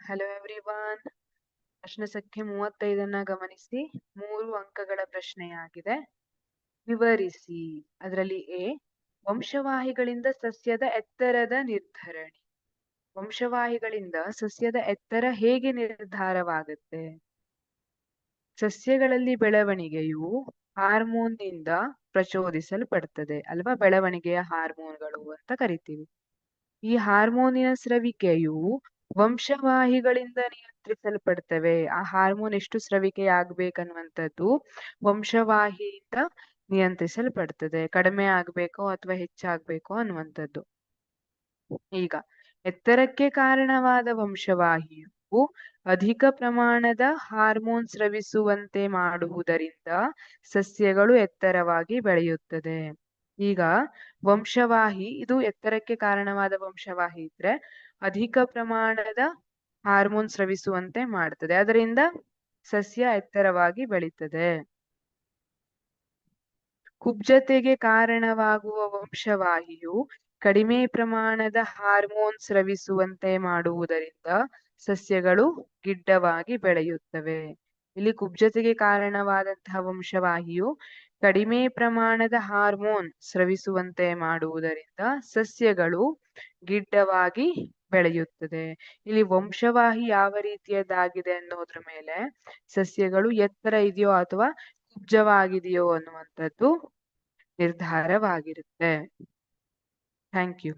Hello everyone. ಪ್ರಶ್ನೆ ಸಂಖ್ಯೆ 35 ಗಮನಿಸಿ. 3 ಅಂಕಗಳ ಪ್ರಶ್ನೆಯಾಗಿದೆ. ವಿವರಿಸಿ. ಅದರಲ್ಲಿ ಎ, ವಂಶವಾಹಿಗಳಿಂದ ಸಸ್ಯದ ಎತ್ತರದ ನಿರ್ಧರಣೆ. ವಂಶವಾಹಿಗಳಿಂದ ಸಸ್ಯದ ಎತ್ತರ ಹೇಗೆ ನಿರ್ಧಾರವಾಗುತ್ತೆ? ಸಸ್ಯಗಳಲ್ಲಿ ಬೆಳವಣಿಗೆಯು ಹಾರ್ಮೋನ್ನಿಂದ ಪ್ರಚೋದಿಸಲ್ಪಡ್ತದೆ ಅಲ್ವಾ? ಬೆಳವಣಿಗೆಯ ಹಾರ್ಮೋನ್ಗಳು ಅಂತ ಕರಿತೀವಿ. ಈ ಹಾರ್ಮೋನಿನ ಸ್ರವಿಕೆಯು ವಂಶವಾಹಿಗಳಿಂದ ನಿಯಂತ್ರಿಸಲ್ಪಡ್ತವೆ. ಆ ಹಾರ್ಮೋನ್ ಎಷ್ಟು ಸ್ರವಿಕೆ ಆಗ್ಬೇಕನ್ನುವಂಥದ್ದು ವಂಶವಾಹಿಯಿಂದ ನಿಯಂತ್ರಿಸಲ್ಪಡ್ತದೆ. ಕಡಿಮೆ ಆಗ್ಬೇಕೋ ಅಥವಾ ಹೆಚ್ಚಾಗ್ಬೇಕೋ ಅನ್ನುವಂಥದ್ದು. ಈಗ ಎತ್ತರಕ್ಕೆ ಕಾರಣವಾದ ವಂಶವಾಹಿಯು ಅಧಿಕ ಪ್ರಮಾಣದ ಹಾರ್ಮೋನ್ ಸ್ರವಿಸುವಂತೆ ಮಾಡುವುದರಿಂದ ಸಸ್ಯಗಳು ಎತ್ತರವಾಗಿ ಬೆಳೆಯುತ್ತದೆ. ಈಗ ವಂಶವಾಹಿ ಇದು ಎತ್ತರಕ್ಕೆ ಕಾರಣವಾದ ವಂಶವಾಹಿ ಇದ್ರೆ ಅಧಿಕ ಪ್ರಮಾಣದ ಹಾರ್ಮೋನ್ ಸ್ರವಿಸುವಂತೆ ಮಾಡ್ತದೆ. ಅದರಿಂದ ಸಸ್ಯ ಎತ್ತರವಾಗಿ ಬೆಳೀತದೆ. ಕುಬ್ಜತೆಗೆ ಕಾರಣವಾಗುವ ವಂಶವಾಹಿಯು ಕಡಿಮೆ ಪ್ರಮಾಣದ ಹಾರ್ಮೋನ್ ಸ್ರವಿಸುವಂತೆ ಮಾಡುವುದರಿಂದ ಸಸ್ಯಗಳು ಗಿಡ್ಡವಾಗಿ ಬೆಳೆಯುತ್ತವೆ. ಇಲ್ಲಿ ಕುಬ್ಜತೆಗೆ ಕಾರಣವಾದಂತಹ ವಂಶವಾಹಿಯು ಕಡಿಮೆ ಪ್ರಮಾಣದ ಹಾರ್ಮೋನ್ ಸ್ರವಿಸುವಂತೆ ಮಾಡುವುದರಿಂದ ಸಸ್ಯಗಳು ಗಿಡ್ಡವಾಗಿ ಬೆಳೆಯುತ್ತದೆ. ಇಲ್ಲಿ ವಂಶವಾಹಿ ಯಾವ ರೀತಿಯದ್ದಾಗಿದೆ ಅನ್ನೋದ್ರ ಮೇಲೆ ಸಸ್ಯಗಳು ಎತ್ತರ ಇದೆಯೋ ಅಥವಾ ಕುಬ್ಜವಾಗಿದೆಯೋ ಅನ್ನುವಂಥದ್ದು ನಿರ್ಧಾರವಾಗಿರುತ್ತೆ. Thank you.